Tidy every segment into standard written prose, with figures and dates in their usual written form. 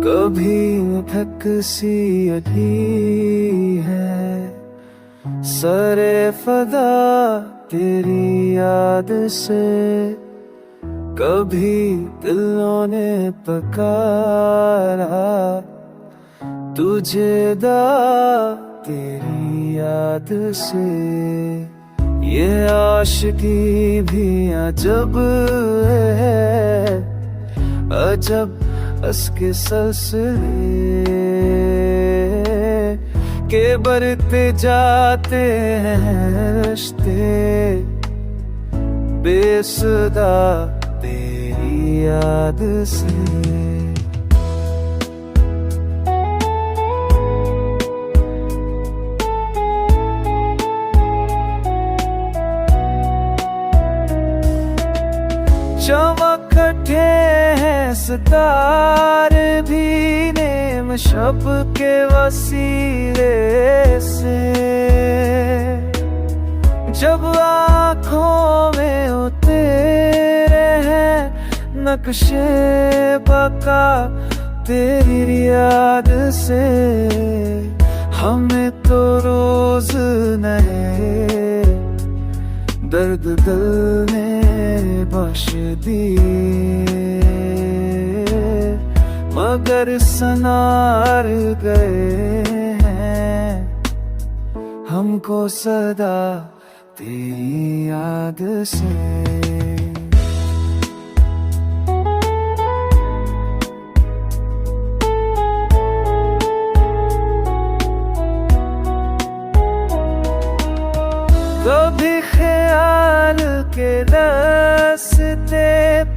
कभी थक सी अधी है सरे फदा तेरी याद से। कभी दिलों ने पकारा तुझे दा तेरी याद से। ये आशिकी भी अजब है, अजब असके सिलसिले के बढ़ते जाते हैं रिश्ते बेसुदा तेरी याद से। चमक उठे हैं सितारे भी नेम शब के वसीले से। जब आँखों में उतेरे हैं नक्शे बका तेरी याद से। हमें तो रोज नए दर्द दिल ने बख्श दिए, मगर सनार गए हैं हमको सदा तेरी याद से। कभी ख्याल के रास्ते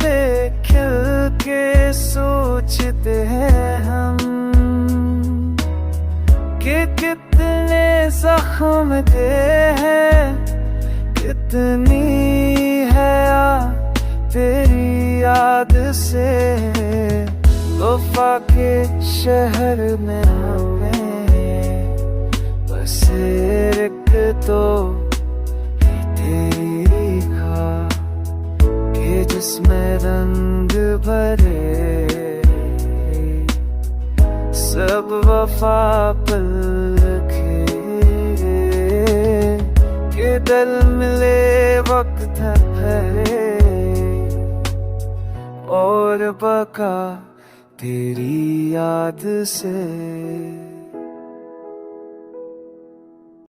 पे खिल के सोचते हैं हम कि कितने जख्म थे हैं, कितनी है तेरी याद से। वफा के शहर में हमें बस एक तो तेरी खा के जिसमें रंग भरे सब वफा पल रखे के दिल मिले वक्त भरे और बका तेरी याद से।